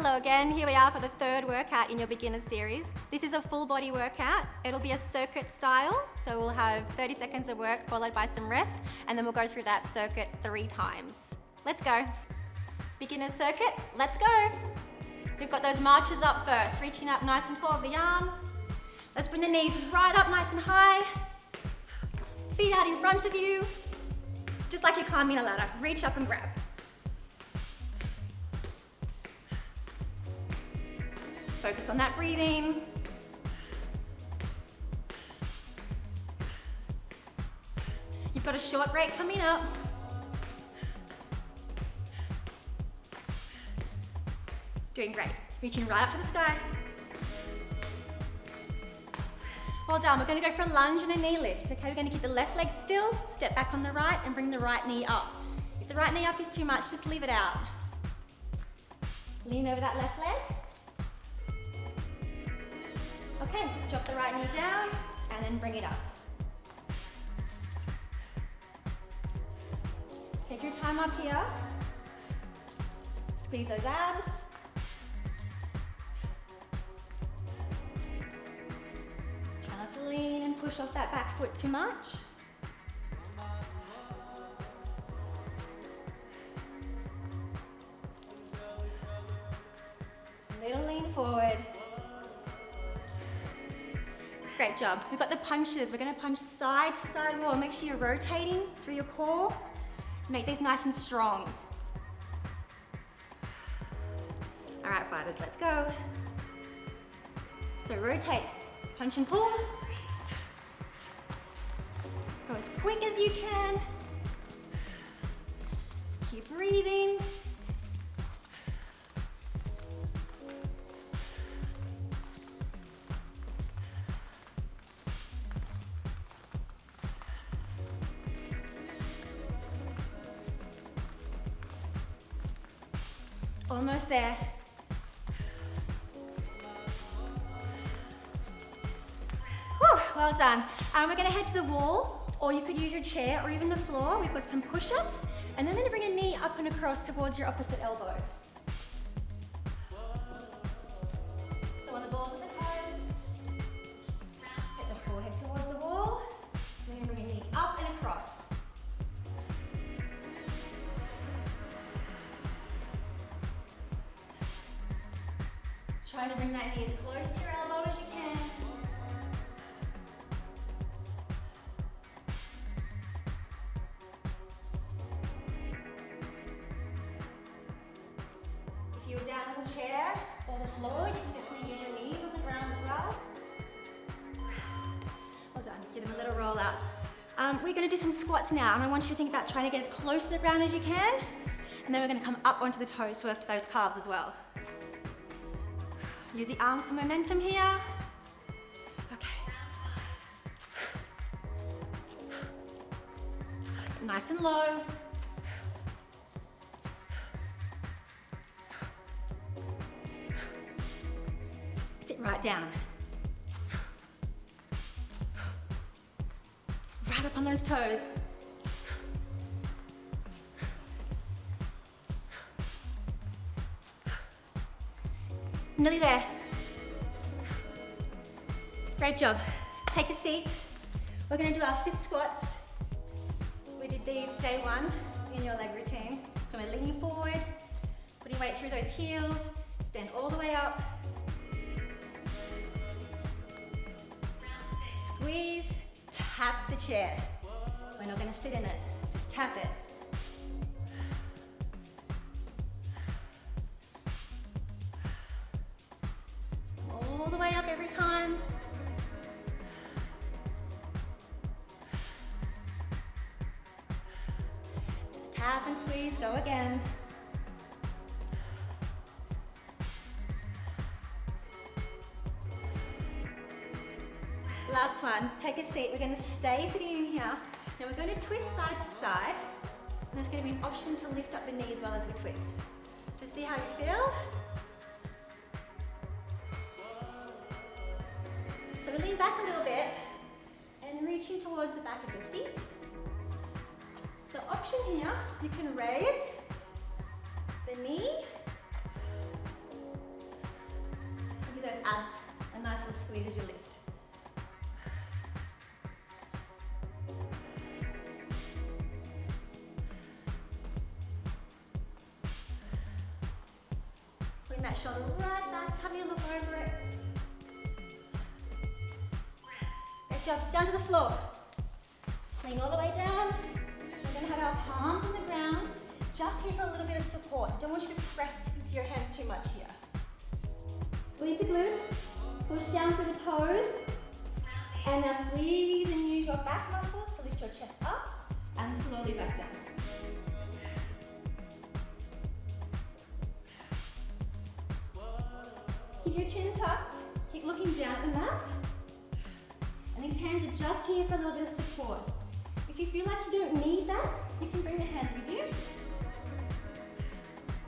Hello again, here we are for the third workout in your beginner series. This is a full body workout. It'll be a circuit style, so we'll have 30 seconds of work followed by some rest, and then we'll go through that circuit 3 times. Let's go. Beginner circuit, let's go. We've got those marches up first, reaching up nice and tall with the arms. Let's bring the knees right up nice and high. Feet out in front of you. Just like you're climbing a ladder, reach up and grab. Just focus on that breathing. You've got a short break coming up. Doing great. Reaching right up to the sky. Well done. We're going to go for a lunge and a knee lift. Okay, we're going to keep the left leg still, step back on the right, and bring the right knee up. If the right knee up is too much, just leave it out. Lean over that left leg. Okay, drop the right knee down, and then bring it up. Take your time up here. Squeeze those abs. To lean and push off that back foot too much. Little lean forward. Great job. We've got the punches. We're going to punch side to side wall. Make sure you're rotating through your core. Make these nice and strong. All right, fighters, let's go. So rotate, punch and pull. Go as quick as you can. Keep breathing. Almost there. Whew, well done. We're going to head to the wall. Or you could use your chair or even the floor. We've got some push-ups, and then we're gonna bring a knee up and across towards your opposite elbow. So on the balls of the toes, take the forehead towards the wall, and then bring a knee up and across. Try to bring that knee as close to your elbow as you can. If you're down on the chair or the floor, you can definitely use your knees on the ground as well. Well done. Give them a little roll out. We're going to do some squats now, and I want you to think about trying to get as close to the ground as you can, and then we're going to come up onto the toes to work those calves as well. Use the arms for momentum here. Okay. Nice and low. Sit right down. Right up on those toes. Nearly there. Great job. Take a seat. We're going to do our sit squats. We did these day 1 in your leg routine. So we're leaning forward, putting weight through those heels, stand all the way up. Squeeze, tap the chair. We're not going to sit in it, just tap it. All the way up every time. Just tap and squeeze, go again. Last one, take a seat. We're going to stay sitting in here. Now we're going to twist side to side. And there's going to be an option to lift up the knee as well as we twist. Just see how you feel. So we lean back a little bit and reaching towards the back of your seat. So option here, you can raise the knee abs a nice little squeeze as you lift. Putting that shoulder right back, having a look over it. Great job, down to the floor. Lean all the way down. We're going to have our palms on the ground, just here for a little bit of support. Don't want you to press into your hands too much here. Squeeze the glutes, push down through the toes, and now squeeze and use your back muscles to lift your chest up and slowly back down. Keep your chin tucked, keep looking down at the mat, and these hands are just here for a little bit of support. If you feel like you don't need that, you can bring the hands with you.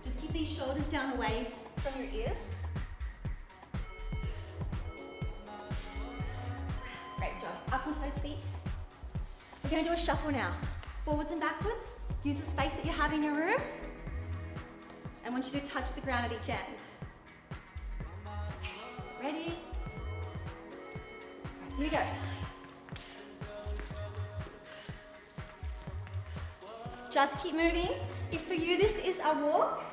Just keep these shoulders down away from your ears. Great job. Up onto those feet. We're going to do a shuffle now. Forwards and backwards. Use the space that you have in your room. I want you to touch the ground at each end. Ready? Right, here we go. Just keep moving. If for you this is a walk,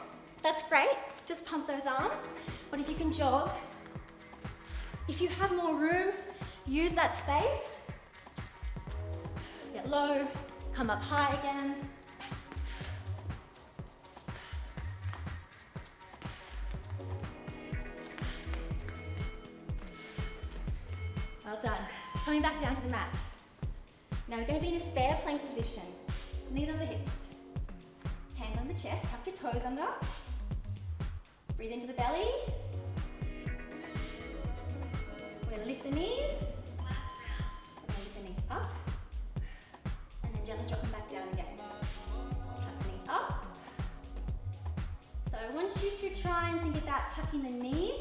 that's great. Just pump those arms. But if you can jog, if you have more room, use that space. Get low, come up high again. Well done. Coming back down to the mat. Now we're going to be in this bear plank position. Knees on the hips. Hands on the chest, tuck your toes under. Breathe into the belly. We're going to lift the knees. We're going to lift the knees up. And then gently drop them back down again. Tuck the knees up. So I want you to try and think about tucking the knees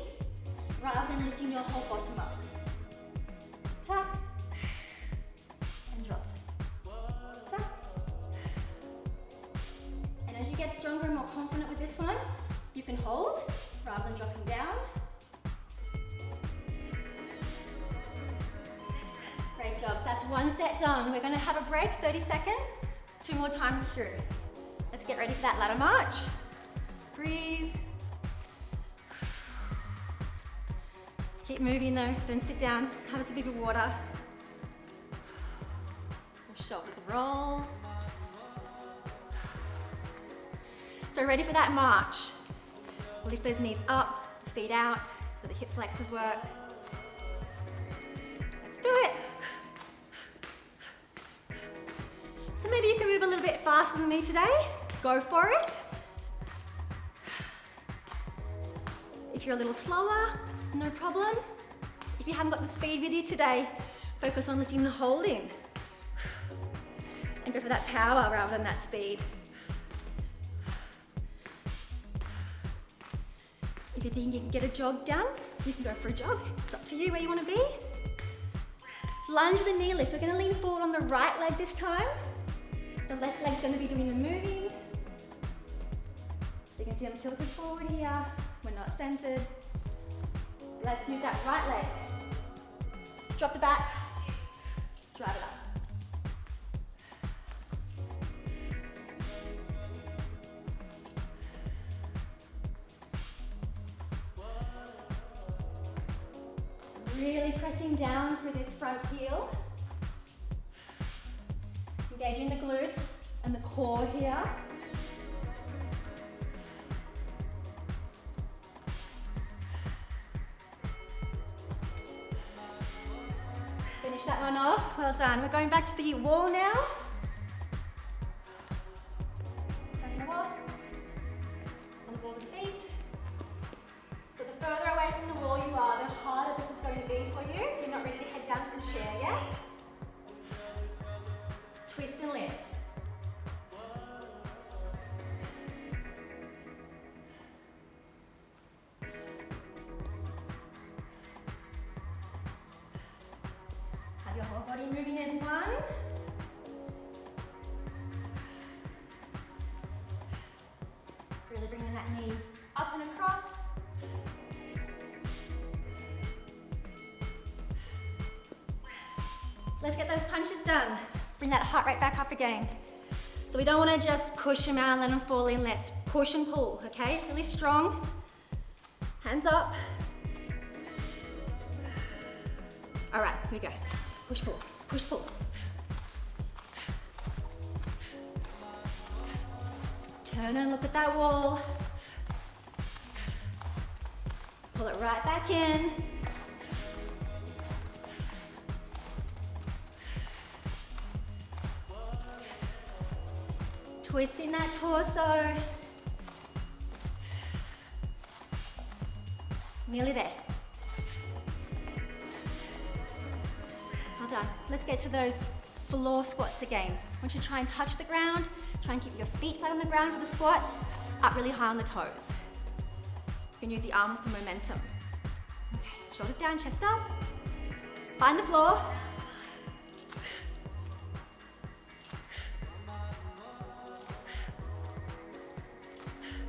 rather than lifting your whole bottom up. Tuck. And drop. Tuck. And as you get stronger and more confident with this one, you can hold rather than dropping down. Great job. So that's one set done. We're going to have a break, 30 seconds, 2 more times through. Let's get ready for that ladder march. Breathe. Keep moving though. Don't sit down. Have a sip of water. Your shoulders roll. So ready for that march. Lift those knees up, the feet out, let the hip flexors work. Let's do it. So maybe you can move a little bit faster than me today. Go for it. If you're a little slower, no problem. If you haven't got the speed with you today, focus on lifting and holding. And go for that power rather than that speed. If you think you can get a jog done, you can go for a jog. It's up to you where you want to be. Lunge with a knee lift. We're going to lean forward on the right leg this time. The left leg's going to be doing the moving. So you can see I'm tilted forward here. We're not centered. Let's use that right leg. Drop the back. Drive it up. Really pressing down through this front heel. Engaging the glutes and the core here. Finish that one off. Well done. We're going back to the wall now. Back in the wall. On the balls of the feet. So the further away from the wall you are, the harder this is going to be for you. You're not ready to head down to the chair yet. Twist and lift. Have your whole body moving as one. Really bringing that knee up and across. let's get those punches done. Bring that heart rate back up again. So we don't want to just push them out and let them fall in. Let's push and pull, okay? Really strong. Hands up. All right, here we go. Push, pull, push, pull. Turn and look at that wall. Pull it right back in. Twisting that torso. Nearly there. Well done. Let's get to those floor squats again. I want you to try and touch the ground. Try and keep your feet flat on the ground for the squat. Up really high on the toes. You can use the arms for momentum. Okay, shoulders down, chest up. Find the floor.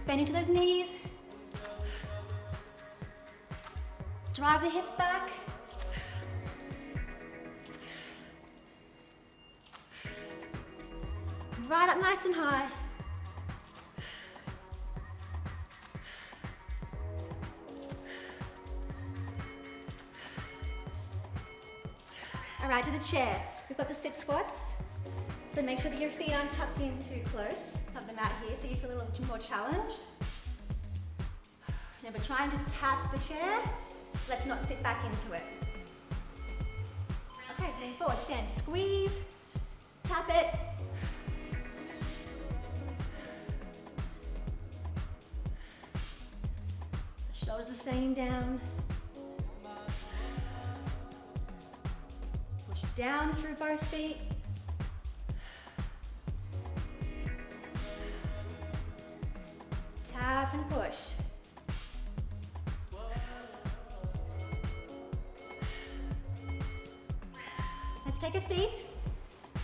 Bend into those knees. Drive the hips back. Right up nice and high. All right, to the chair. We've got the sit squats. So make sure that your feet aren't tucked in too close of the mat here so you feel a little more challenged. Remember, try and just tap the chair. Let's not sit back into it. Okay, lean forward, stand, squeeze, tap it. Shoulders are staying down. Push down through both feet. Tap and push. Let's take a seat.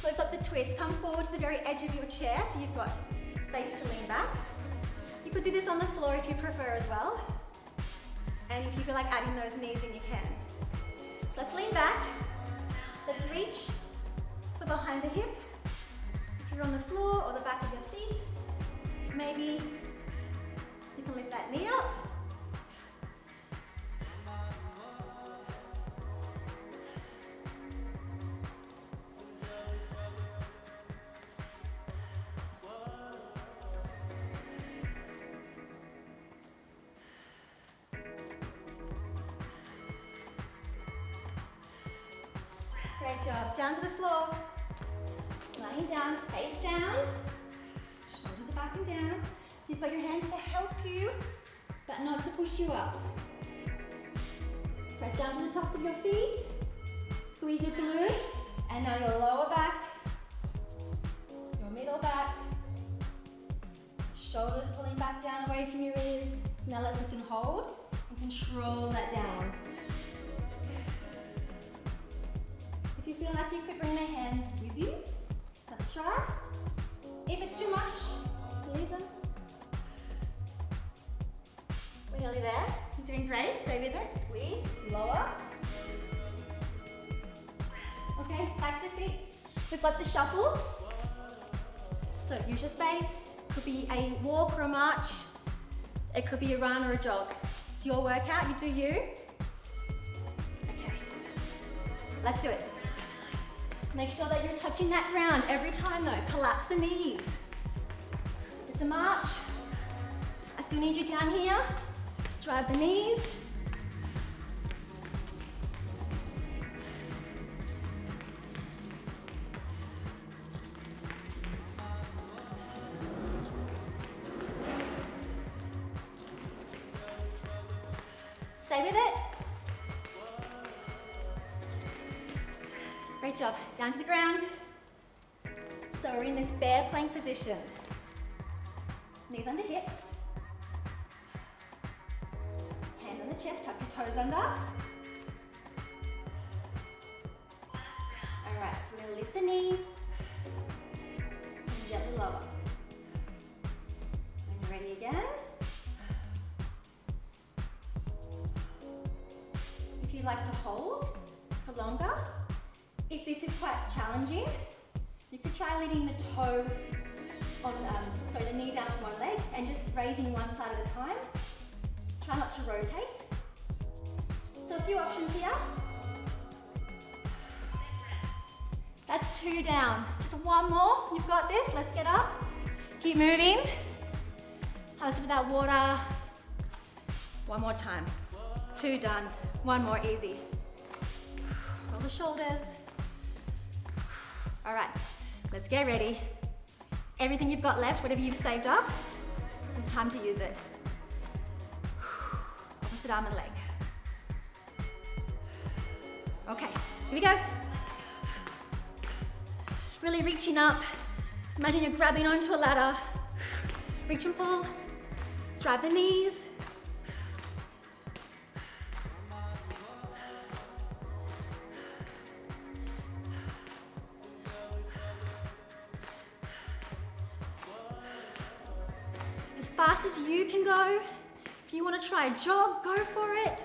So we've got the twist. Come forward to the very edge of your chair so you've got space to lean back. You could do this on the floor if you prefer as well. And if you feel like adding those knees in, you can. So let's lean back. Let's reach for behind the hip. If you're on the floor or the back of your seat, maybe you can lift that knee up. Great job. Down to the floor. Lying down, face down. Shoulders are back and down. So you've got your hands to help you, but not to push you up. Press down to the tops of your feet. Squeeze your glutes. And now your lower back, your middle back. Shoulders pulling back down away from your ears. Now let's lift and hold and control that down. If you feel like you could bring the hands with you, have a try. If it's too much, leave them. We're nearly there. You're doing great. Stay with it. Squeeze. Lower. Okay, back to the feet. We've got the shuffles. So use your space. Could be a walk or a march. It could be a run or a jog. It's your workout. You do you. Okay. Let's do it. Make sure that you're touching that ground every time though. Collapse the knees. It's a march. I still need you down here. Drive the knees. Stay with it. Great job. Down to the ground. So we're in this bear plank position. Knees under hips. Hands on the chest, tuck your toes under. All right, so we're gonna lift the knees and gently lower. When you're ready again. If you'd like to hold for longer, If this is quite challenging, you could try leaning the toe on, the knee down on one leg and just raising one side at a time. Try not to rotate. So a few options here. That's 2 down. Just one more. You've got this. Let's get up. Keep moving. Have a sip of that water. One more time. 2 done. One more, easy. Roll the shoulders. All right, let's get ready. Everything you've got left, whatever you've saved up, this is time to use it. Opposite arm and leg. Okay, here we go. Really reaching up. Imagine you're grabbing onto a ladder. Reach and pull. Drive the knees. As fast as you can go. If you want to try a jog, go for it.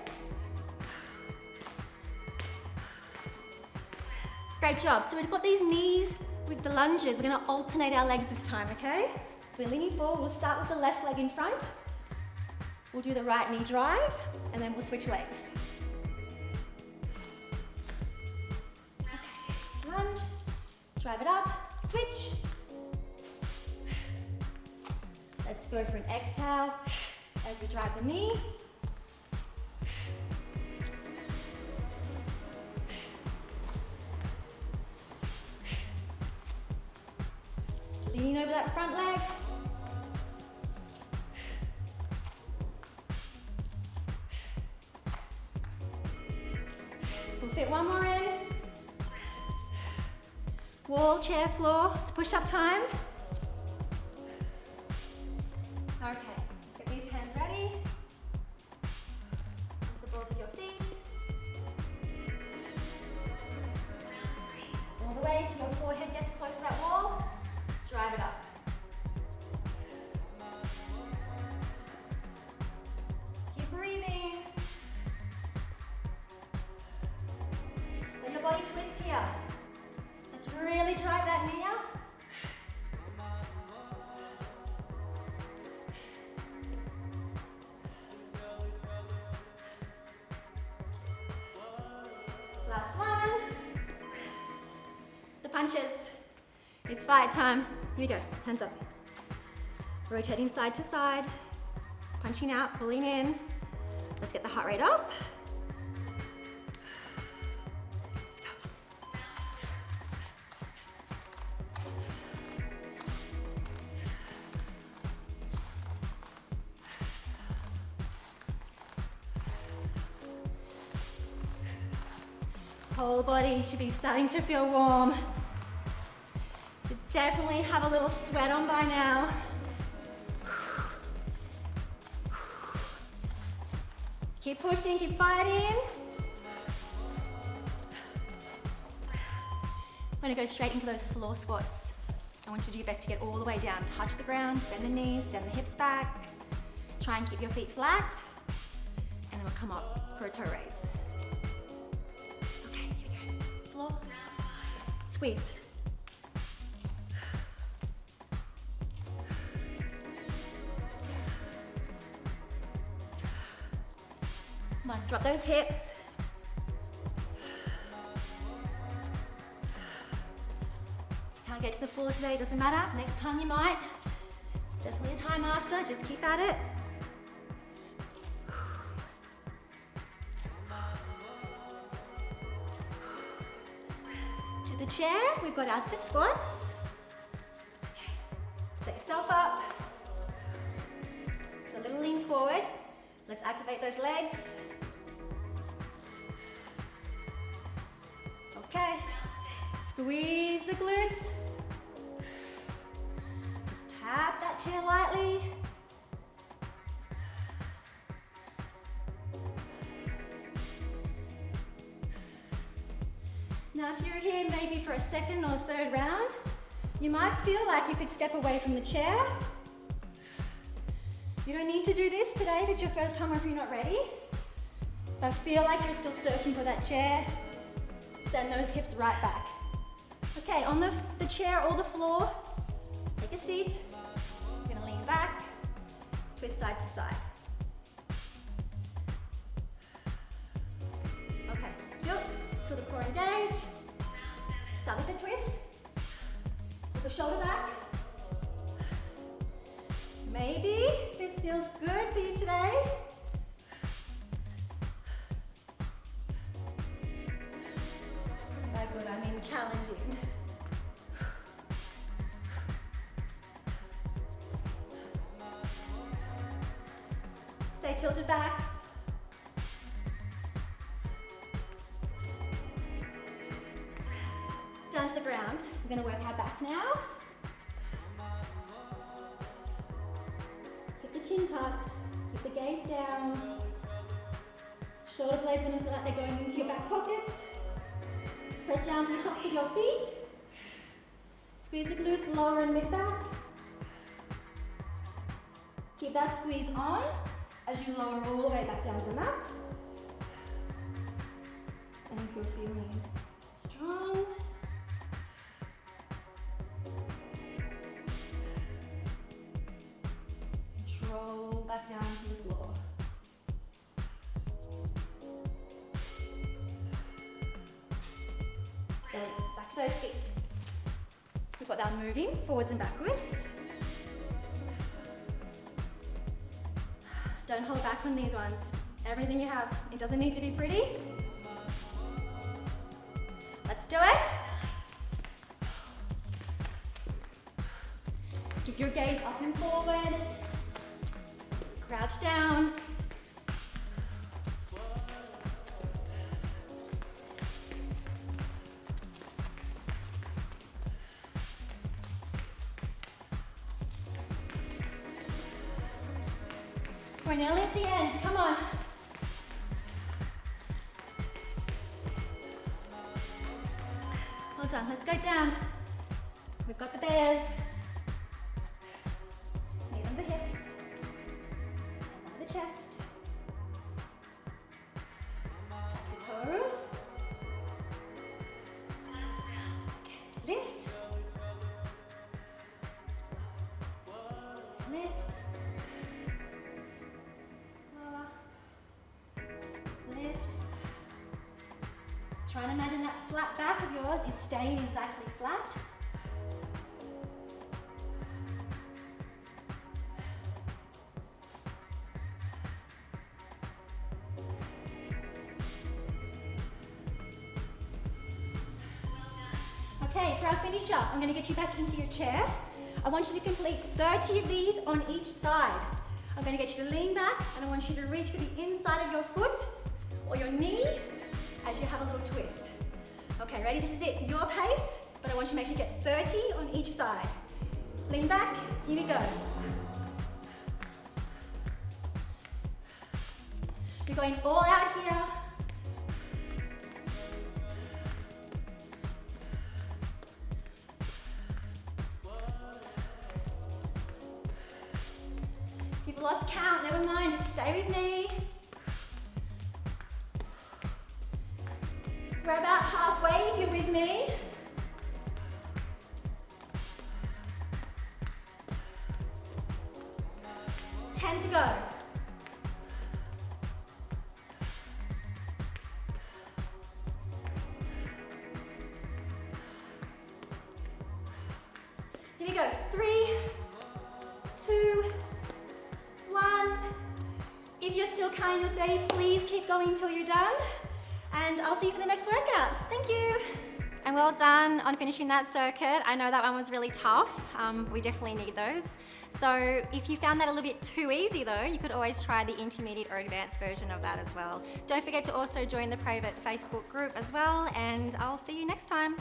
Great job. So we've got these knees with the lunges. We're going to alternate our legs this time, okay? So we're leaning forward. We'll start with the left leg in front. We'll do the right knee drive, and then we'll switch legs. Okay, lunge, drive it up, switch. Let's go for an exhale as we drive the knee. Lean over that front leg. We'll fit one more in. Wall, chair, floor. It's push-up time. Okay, let's get these hands ready. Put the balls of your feet. All the way till your forehead gets close to that wall. Drive it up. Keep breathing. Let your body twist here. Let's really drive that knee up. Last one. The punches. It's fight time. Here we go, hands up. Rotating side to side, punching out, pulling in. Let's get the heart rate up. Let's go. Whole body should be starting to feel warm. Definitely have a little sweat on by now. Keep pushing, keep fighting. We're gonna go straight into those floor squats. I want you to do your best to get all the way down. Touch the ground, bend the knees, send the hips back. Try and keep your feet flat. And then we'll come up for a toe raise. Okay, here we go. Floor. Squeeze. Come on, drop those hips. Can't get to the floor today, doesn't matter. Next time you might. Definitely a time after, just keep at it. To the chair, we've got our sit squats. Okay. Set yourself up. So a little lean forward. Let's activate those legs. Okay, squeeze the glutes. Just tap that chair lightly. Now if you're here maybe for a second or third round, you might feel like you could step away from the chair. You don't need to do this today if it's your first time or if you're not ready. But feel like you're still searching for that chair. Send those hips right back. Okay, on the chair or the floor, take a seat. You're gonna lean back, twist side to side. Okay, tilt, feel the core engage. Start with a twist. Put the shoulder back. Maybe this feels good for you today. By good, I mean challenging. Stay tilted back. Down to the ground. We're going to work our back now. Keep the chin tucked. Keep the gaze down. Shoulder blades going to feel like they're going into your back pockets. Press down for the tops of your feet. Squeeze the glutes, lower and mid back. Keep that squeeze on as you lower all the way back down to the mat. And if you're feeling strong, roll back down to the floor. Back to those feet. We've got that moving forwards and backwards. Don't hold back on these ones. Everything you have. It doesn't need to be pretty. Let's do it. Keep your gaze up and forward. Crouch down. We're nearly at the end, come on. Well done, let's go down. We've got the bears. Knees on the hips. Hands under the chest. Tuck your toes. Okay, lift. Lift. Try and imagine that flat back of yours is staying exactly flat. Okay, for our finisher, I'm going to get you back into your chair. I want you to complete 30 of these on each side. I'm going to get you to lean back and I want you to reach for the inside of your foot or your knee as you have a little twist. Okay, ready? This is it, your pace, but I want you to make sure you get 30 on each side. Lean back, here we go. You're going all out here. If you've lost count, never mind, just stay with me. We're about halfway if you're with me. Ten to go. Here we go. 3, 2, 1. If you're still counting your 30, please keep going until you're done. And I'll see you for the next workout. Thank you. And well done on finishing that circuit. I know that one was really tough. We definitely need those. So if you found that a little bit too easy though, you could always try the intermediate or advanced version of that as well. Don't forget to also join the private Facebook group as well, and I'll see you next time.